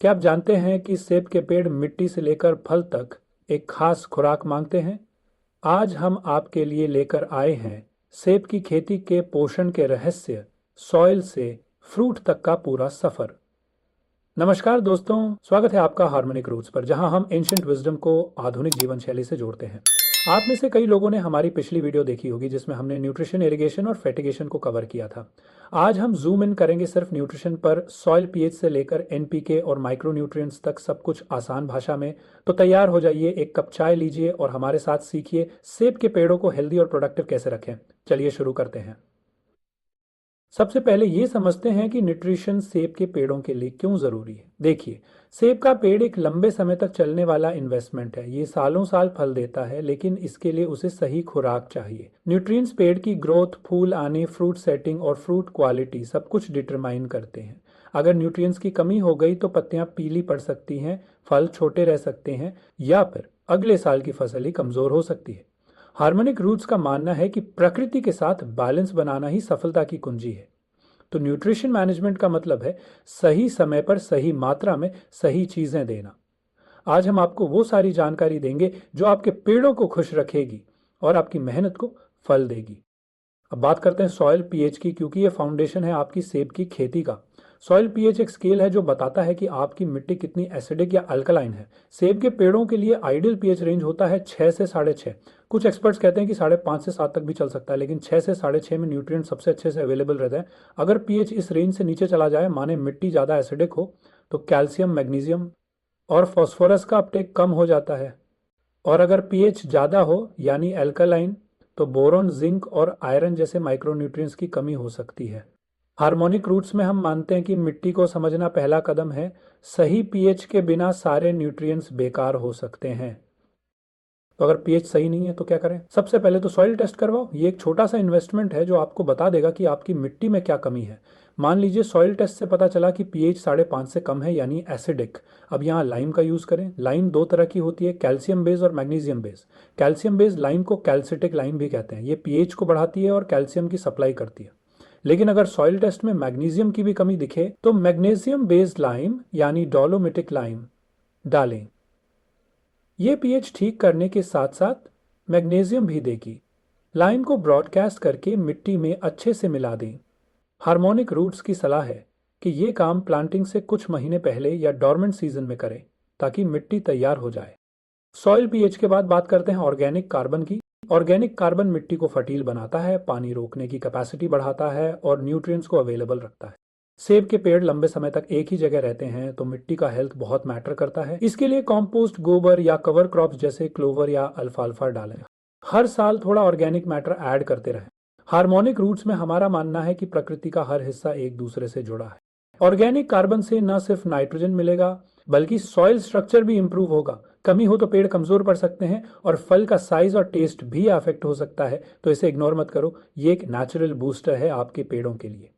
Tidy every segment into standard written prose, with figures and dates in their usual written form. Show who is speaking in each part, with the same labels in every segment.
Speaker 1: क्या आप जानते हैं कि सेब के पेड़ मिट्टी से लेकर फल तक एक खास खुराक मांगते हैं? आज हम आपके लिए लेकर आए हैं सेब की खेती के पोषण के रहस्य, सॉइल से फ्रूट तक का पूरा सफर। नमस्कार दोस्तों, स्वागत है आपका हार्मोनिक रूट्स पर, जहां हम एंशिएंट विजडम को आधुनिक जीवन शैली से जोड़ते हैं। आप में से कई लोगों ने हमारी पिछली वीडियो देखी होगी जिसमें हमने न्यूट्रिशन, इरिगेशन और फेर्टिगेशन को कवर किया था। आज हम जूम इन करेंगे सिर्फ न्यूट्रिशन पर, सॉइल पीएच से लेकर एनपीके और माइक्रो न्यूट्रिएंट्स तक, सब कुछ आसान भाषा में। तो तैयार हो जाइए, एक कप चाय लीजिए और हमारे साथ सीखिए सेब के पेड़ों को हेल्दी और प्रोडक्टिव कैसे रखें। चलिए शुरू करते हैं। सबसे पहले ये समझते हैं कि न्यूट्रिशन सेब के पेड़ों के लिए क्यों जरूरी है। देखिए, सेब का पेड़ एक लंबे समय तक चलने वाला इन्वेस्टमेंट है। ये सालों साल फल देता है, लेकिन इसके लिए उसे सही खुराक चाहिए। न्यूट्रिएंट्स पेड़ की ग्रोथ, फूल आने, फ्रूट सेटिंग और फ्रूट क्वालिटी सब कुछ डिटरमाइन करते हैं। अगर न्यूट्रिएंट्स की कमी हो गई तो पत्तियां पीली पड़ सकती हैं, फल छोटे रह सकते हैं या फिर अगले साल की फसल ही कमजोर हो सकती है। हार्मोनिक रूट्स का मानना है कि प्रकृति के साथ बैलेंस बनाना ही सफलता की कुंजी है। तो न्यूट्रिशन मैनेजमेंट का मतलब है सही समय पर सही मात्रा में सही चीजें देना। आज हम आपको वो सारी जानकारी देंगे जो आपके पेड़ों को खुश रखेगी और आपकी मेहनत को फल देगी। अब बात करते हैं सॉइल पीएच की, क्योंकि ये फाउंडेशन है आपकी सेब की खेती का। सॉइल पीएच एक स्केल है जो बताता है कि आपकी मिट्टी कितनी एसिडिक या अल्कलाइन है। सेब के पेड़ों के लिए आइडियल पीएच रेंज होता है 6 से 6.5। कुछ एक्सपर्ट्स कहते हैं कि 5.5 से 7 तक भी चल सकता है, लेकिन 6 से 6.5 में न्यूट्रिएंट सबसे अच्छे से अवेलेबल रहता है। अगर पीएच इस रेंज से नीचे चला जाए, माने मिट्टी ज़्यादा एसिडिक हो, तो कैल्शियम, मैग्नीशियम और फॉस्फोरस का अपटेक कम हो जाता है। और अगर पीएच ज़्यादा हो यानी एल्कलाइन, तो बोरोन, जिंक और आयरन जैसे माइक्रोन्यूट्रिएंट्स की कमी हो सकती है। हार्मोनिक रूट्स में हम मानते हैं कि मिट्टी को समझना पहला कदम है। सही पीएच के बिना सारे न्यूट्रिएंट्स बेकार हो सकते हैं। तो अगर पीएच सही नहीं है तो क्या करें? सबसे पहले तो सॉइल टेस्ट करवाओ। ये एक छोटा सा इन्वेस्टमेंट है जो आपको बता देगा कि आपकी मिट्टी में क्या कमी है। मान लीजिए सॉइल टेस्ट से पता चला कि पीएच 5.5 से कम है यानी एसिडिक। अब यहाँ लाइम का यूज़ करें। लाइम दो तरह की होती है, कैल्शियम बेस और magnesium base. Calcium base lime को कैल्सिटिक लाइम भी कहते हैं। ये पीएच को बढ़ाती है और कैल्शियम की सप्लाई करती है। लेकिन अगर सॉइल टेस्ट में मैग्नीशियम की भी कमी दिखे तो मैग्नीशियम बेस्ड लाइम यानी डोलोमिटिक लाइम डालें। ये पीएच ठीक करने के साथ साथ मैग्नीशियम भी देगी। लाइम को ब्रॉडकास्ट करके मिट्टी में अच्छे से मिला दें। हार्मोनिक रूट्स की सलाह है कि ये काम प्लांटिंग से कुछ महीने पहले या डॉर्मेंट सीजन में करें ताकि मिट्टी तैयार हो जाए। सॉइल पीएच के बाद बात करते हैं ऑर्गेनिक कार्बन की। ऑर्गेनिक कार्बन मिट्टी को फर्टील बनाता है, पानी रोकने की कैपेसिटी बढ़ाता है और न्यूट्रिएंट्स को अवेलेबल रखता है। सेब के पेड़ लंबे समय तक एक ही जगह रहते हैं, तो मिट्टी का हेल्थ बहुत मैटर करता है। इसके लिए कॉम्पोस्ट, गोबर या कवर क्रॉप्स जैसे क्लोवर या अल्फाल्फा डालें। हर साल थोड़ा ऑर्गेनिक मैटर ऐड करते रहें। हार्मोनिक रूट्स में हमारा मानना है कि प्रकृति का हर हिस्सा एक दूसरे से जुड़ा है। ऑर्गेनिक कार्बन से न सिर्फ नाइट्रोजन मिलेगा बल्कि सॉइल स्ट्रक्चर भी इंप्रूव होगा। कमी हो तो पेड़ कमजोर पड़ सकते हैं और फल का साइज और टेस्ट भी अफेक्ट हो सकता है, तो इसे इग्नोर मत करो। ये एक नेचुरल बूस्टर है आपके पेड़ों के लिए।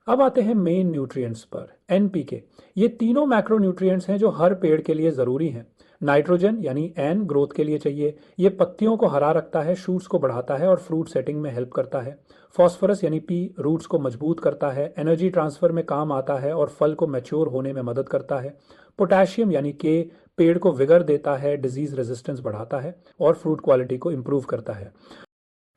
Speaker 1: अब आते हैं मेन न्यूट्रिएंट्स पर, एनपीके। ये तीनों मैक्रो न्यूट्रिएंट्स हैं जो हर पेड़ के लिए ज़रूरी हैं। नाइट्रोजन यानी एन ग्रोथ के लिए चाहिए, ये पत्तियों को हरा रखता है, शूट्स को बढ़ाता है और फ्रूट सेटिंग में हेल्प करता है। फॉस्फोरस यानी पी रूट्स को मजबूत करता है, एनर्जी ट्रांसफर में काम आता है और फल को मैच्योर होने में मदद करता है। पोटेशियम यानी के पेड़ को विगर देता है, डिजीज रेजिस्टेंस बढ़ाता है और फ्रूट क्वालिटी को इम्प्रूव करता है।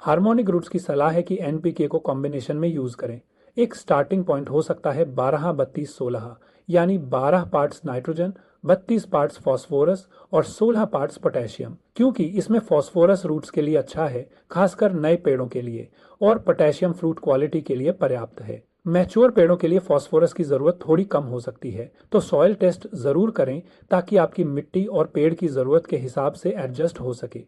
Speaker 1: हार्मोनिक रूट्स की सलाह है कि एनपीके को कॉम्बिनेशन में यूज करें। एक स्टार्टिंग पॉइंट हो सकता है 12-32-16, यानी 12 पार्ट्स नाइट्रोजन, 32 पार्ट्स फॉस्फोरस और 16 पार्ट्स पोटेशियम, क्योंकि इसमें फॉस्फोरस रूट्स के लिए अच्छा है, खासकर नए पेड़ों के लिए, और पोटेशियम फ्रूट क्वालिटी के लिए पर्याप्त है। मैच्योर पेड़ों के लिए फॉस्फोरस की जरूरत थोड़ी कम हो सकती है, तो सॉइल टेस्ट जरूर करें ताकि आपकी मिट्टी और पेड़ की जरूरत के हिसाब से एडजस्ट हो सके।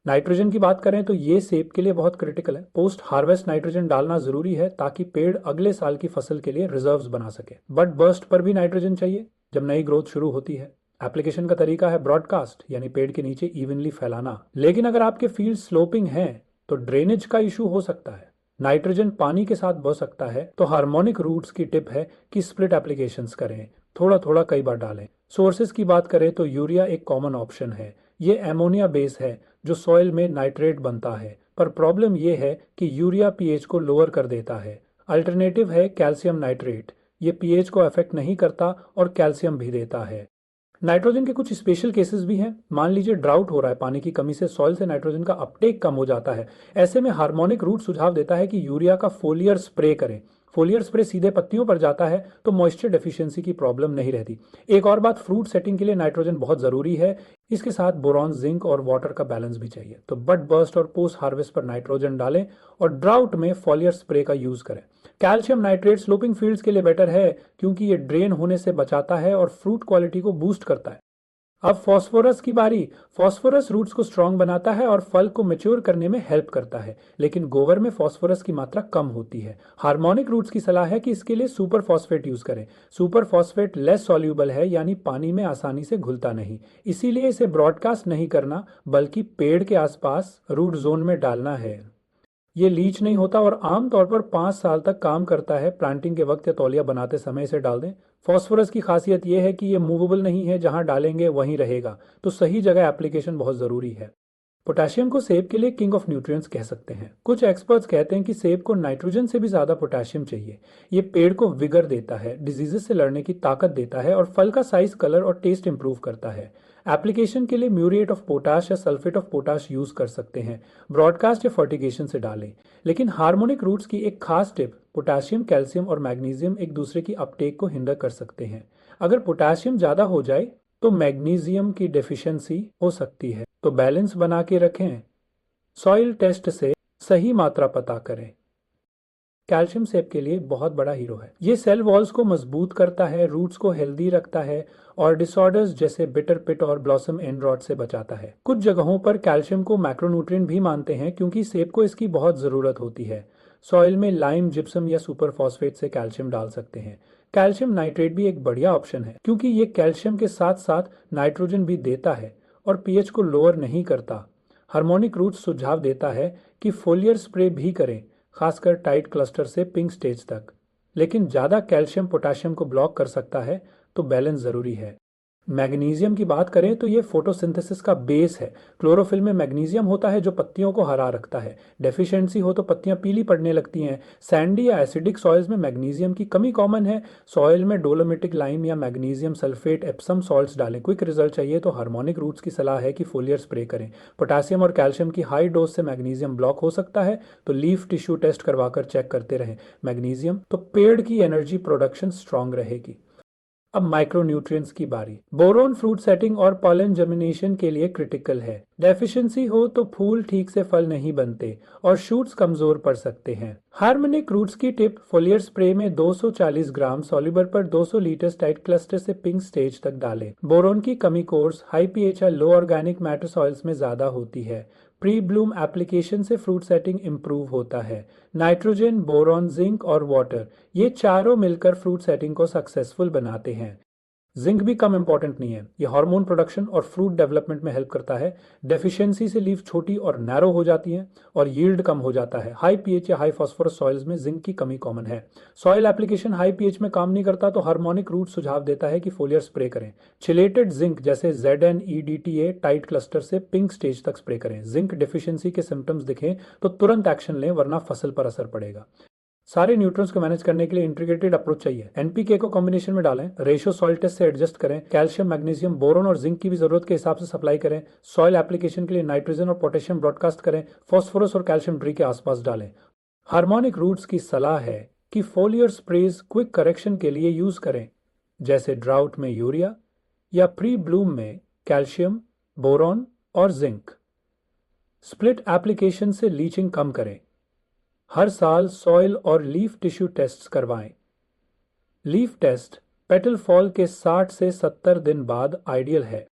Speaker 1: नाइट्रोजन की बात करें तो ये सेब के लिए बहुत क्रिटिकल है। पोस्ट हार्वेस्ट नाइट्रोजन डालना जरूरी है ताकि पेड़ अगले साल की फसल के लिए रिजर्व्स बना सके। बट बर्स्ट पर भी नाइट्रोजन चाहिए जब नई ग्रोथ शुरू होती है। एप्लीकेशन का तरीका है ब्रॉडकास्ट, यानी पेड़ के नीचे इवनली फैलाना। लेकिन अगर आपके फील्ड स्लोपिंग है तो ड्रेनेज का इशू हो सकता है। नाइट्रोजन पानी के साथ बह सकता है, तो हार्मोनिक रूट्स की टिप है कि स्प्लिट एप्लीकेशंस करें, थोड़ा थोड़ा कई बार डालें। सोर्सेज की बात करें तो यूरिया एक कॉमन ऑप्शन है। ये एमोनिया बेस है जो सॉइल में नाइट्रेट बनता है, पर प्रॉब्लम ये है कि यूरिया पीएच को लोअर कर देता है। अल्टरनेटिव है कैल्शियम नाइट्रेट। ये पीएच को अफेक्ट नहीं करता और कैल्शियम भी देता है। नाइट्रोजन के कुछ स्पेशल केसेस भी हैं। मान लीजिए ड्राउट हो रहा है, पानी की कमी से सॉइल से नाइट्रोजन का अपटेक कम हो जाता है। ऐसे में हार्मोनिक रूट सुझाव देता है कि यूरिया का फोलियर स्प्रे करें। फोलियर स्प्रे सीधे पत्तियों पर जाता है तो मॉइस्चर डेफिशिएंसी की प्रॉब्लम नहीं रहती। एक और बात, फ्रूट सेटिंग के लिए नाइट्रोजन बहुत ज़रूरी है। इसके साथ बोरॉन, जिंक और वाटर का बैलेंस भी चाहिए। तो बड बर्स्ट और पोस्ट हार्वेस्ट पर नाइट्रोजन डालें और ड्राउट में फोलियर स्प्रे का यूज़ करें। कैल्शियम नाइट्रेट स्लोपिंग फील्ड्स के लिए बेटर है क्योंकि ये ड्रेन होने से बचाता है और फ्रूट क्वालिटी को बूस्ट करता है। अब फास्फोरस की बारी। फास्फोरस रूट्स को स्ट्रांग बनाता है और फल को मैच्योर करने में हेल्प करता है, लेकिन गोबर में फास्फोरस की मात्रा कम होती है। हार्मोनिक रूट्स की सलाह है कि इसके लिए सुपर फॉस्फेट यूज करें। सुपर फॉस्फेट लेस सॉल्यूबल है, यानी पानी में आसानी से घुलता नहीं, इसीलिए इसे ब्रॉडकास्ट नहीं करना बल्कि पेड़ के आसपास रूट जोन में डालना है। ये लीच नहीं होता और आमतौर पर 5 साल तक काम करता है। प्लांटिंग के वक्त या तौलिया बनाते समय इसे डाल दें। फॉस्फोरस की खासियत यह है कि ये मूवेबल नहीं है, जहां डालेंगे वहीं रहेगा, तो सही जगह एप्लीकेशन बहुत ज़रूरी है। पोटेशियम को सेब के लिए किंग ऑफ न्यूट्रिएंट्स कह सकते हैं। कुछ एक्सपर्ट्स कहते हैं कि सेब को नाइट्रोजन से भी ज़्यादा पोटेशियम चाहिए। ये पेड़ को विगर देता है, डिजीजेस से लड़ने की ताकत देता है और फल का साइज, कलर और टेस्ट इंप्रूव करता है। एप्लीकेशन के लिए म्यूरेट ऑफ पोटाश या सल्फेट ऑफ पोटाश यूज कर सकते हैं। ब्रॉडकास्ट या फर्टिगेशन से डालें। लेकिन हार्मोनिक रूट्स की एक खास टिप, पोटाशियम, कैल्शियम और मैग्नीशियम एक दूसरे की अपटेक को हिंडर कर सकते हैं। अगर पोटाशियम ज़्यादा हो जाए तो मैग्नीशियम की डेफिशिएंसी हो सकती है, तो बैलेंस बना के रखें। सॉइल टेस्ट से सही मात्रा पता करें। कैल्शियम सेब के लिए बहुत बड़ा हीरो है। ये सेल वॉल्स को मजबूत करता है, रूट्स को हेल्दी रखता है और डिसऑर्डर्स जैसे बिटर पिट और ब्लॉसम एंड रॉट से बचाता है। कुछ जगहों पर कैल्शियम को मैक्रोन्यूट्रिएंट भी मानते हैं क्योंकि सेब को इसकी बहुत ज़रूरत होती है। सॉइल में लाइम, जिप्सम या सुपर फॉस्फेट से कैल्शियम डाल सकते हैं। कैल्शियम नाइट्रेट भी एक बढ़िया ऑप्शन है क्योंकि ये कैल्शियम के साथ साथ नाइट्रोजन भी देता है और पीएच को लोअर नहीं करता। हार्मोनिक रूट्स सुझाव देता है कि फोलियर स्प्रे भी करें, खासकर टाइट क्लस्टर से पिंक स्टेज तक। लेकिन ज़्यादा कैल्शियम पोटाशियम को ब्लॉक कर सकता है, तो बैलेंस ज़रूरी है। मैग्नीशियम की बात करें तो ये फोटोसिंथेसिस का बेस है। क्लोरोफिल में मैग्नीशियम होता है जो पत्तियों को हरा रखता है। डेफिशिएंसी हो तो पत्तियां पीली पड़ने लगती हैं। सैंडी या एसिडिक सॉइल्स में मैग्नीशियम की कमी कॉमन है। सॉइल में डोलोमिटिक लाइम या मैग्नीशियम सल्फेट, एप्सम सॉल्ट्स डालें। क्विक रिजल्ट चाहिए तो हार्मोनिक रूट्स की सलाह है कि फोलियर स्प्रे करें। पोटासियम और कैल्शियम की हाई डोज से मैग्नीशियम ब्लॉक हो सकता है, तो लीफ टिश्यू टेस्ट करवाकर चेक करते रहें। मैग्नीशियम तो पेड़ की एनर्जी प्रोडक्शन स्ट्रांग रहेगी। अब माइक्रोन्यूट्रिएंट्स की बारी। बोरोन फ्रूट सेटिंग और पॉलन जर्मिनेशन के लिए क्रिटिकल है। डेफिशिएंसी हो तो फूल ठीक से फल नहीं बनते और शूट्स कमजोर पड़ सकते हैं। हार्मोनिक रूट्स की टिप, फोलियर स्प्रे में 240 ग्राम सॉल्यूबर पर 200 लीटर टाइट क्लस्टर से पिंक स्टेज तक डालें। बोरोन की कमी कोर्स, हाई पीएच या लो ऑर्गेनिक मैटर सॉइल्स में ज्यादा होती है। प्री ब्लूम एप्लीकेशन से फ्रूट सेटिंग इंप्रूव होता है। नाइट्रोजन, बोरॉन, जिंक और वाटर, ये चारों मिलकर फ्रूट सेटिंग को सक्सेसफुल बनाते हैं। जिंक भी कम इंपॉर्टेंट नहीं है, ये हार्मोन प्रोडक्शन और फ्रूट डेवलपमेंट में हेल्प करता है। डेफिशिएंसी से लीफ छोटी और नैरो हो जाती है और यील्ड कम हो जाता है। हाई पीएच या हाई फास्फोरस सॉइल्स में जिंक की कमी कॉमन है। सॉइल एप्लीकेशन हाई पीएच में काम नहीं करता तो हार्मोनिक रूट सुझाव देता है कि फोलियर स्प्रे करें। चिलेटेड जिंक जैसे ZnEDTA टाइट क्लस्टर से पिंक स्टेज तक स्प्रे करें। जिंक डेफिशिएंसी के सिम्टम्स दिखें तो तुरंत एक्शन लें, वरना फसल पर असर पड़ेगा। सारे न्यूट्रॉन्स को मैनेज करने के लिए इंटीग्रेटेड अप्रोच चाहिए। एनपीके को कॉम्बिनेशन में डालें, रेशियो सॉइल टेस्ट से एडजस्ट करें, कैल्शियम, मैग्नीशियम, बोरोन और जिंक की भी जरूरत के हिसाब से सप्लाई करें। सॉइल एप्लीकेशन के लिए नाइट्रोजन और पोटेशियम ब्रॉडकास्ट करें। फॉस्फोरस और कैल्शियम ट्री के आसपास डालें। हार्मोनिक रूट्स की सलाह है कि फोलियर स्प्रेज क्विक करेक्शन के लिए यूज करें, जैसे ड्राउट में यूरिया या प्री ब्लूम में कैल्शियम, बोरॉन और जिंक। स्प्लिट एप्लीकेशन से लीचिंग कम करें। हर साल सॉइल और लीफ टिश्यू टेस्ट करवाएं। लीफ टेस्ट पेटल फॉल के 60 से 70 दिन बाद आइडियल है।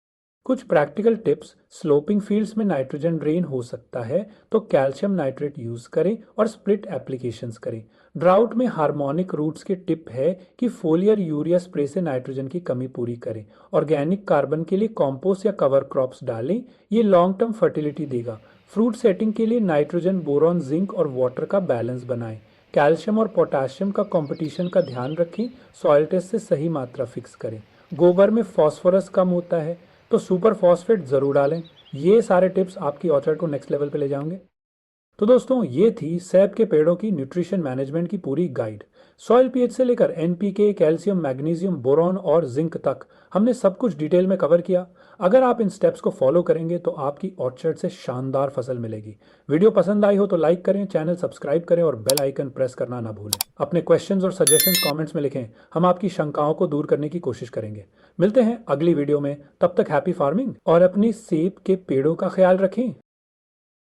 Speaker 1: कुछ प्रैक्टिकल टिप्स, स्लोपिंग फील्ड्स में नाइट्रोजन ड्रेन हो सकता है तो कैल्शियम नाइट्रेट यूज करें और स्प्लिट एप्लीकेशंस करें। ड्राउट में हार्मोनिक रूट्स की टिप है कि फोलियर यूरिया स्प्रे से नाइट्रोजन की कमी पूरी करें। ऑर्गेनिक कार्बन के लिए कॉम्पोस्ट या कवर क्रॉप्स डालें, ये लॉन्ग टर्म फर्टिलिटी देगा। फ्रूट सेटिंग के लिए नाइट्रोजन, बोरॉन, जिंक और वाटर का बैलेंस बनाएं। कैल्शियम और पोटाशियम का कंपटीशन का ध्यान रखें। सॉइल टेस्ट से सही मात्रा फिक्स करें। गोबर में फास्फोरस कम होता है तो सुपर फॉस्फेट जरूर डालें। ये सारे टिप्स आपकी ऑर्चर्ड को नेक्स्ट लेवल पे ले जाएंगे। तो दोस्तों ये थी सेब के पेड़ों की न्यूट्रिशन मैनेजमेंट की पूरी गाइड। सॉइल पीएच से लेकर एनपीके, कैल्शियम, मैग्नीशियम, बोरॉन और जिंक तक हमने सब कुछ डिटेल में कवर किया। अगर आप इन स्टेप्स को फॉलो करेंगे तो आपकी ऑर्चर्ड से शानदार फसल मिलेगी। वीडियो पसंद आई हो तो लाइक करें, चैनल सब्सक्राइब करें और बेल आइकन प्रेस करना ना भूलें। अपने क्वेश्चंस और सजेशंस कमेंट्स में लिखें, हम आपकी शंकाओं को दूर करने की कोशिश करेंगे। मिलते हैं अगली वीडियो में, तब तक हैप्पी फार्मिंग और अपनी सेब के पेड़ों का ख्याल रखें।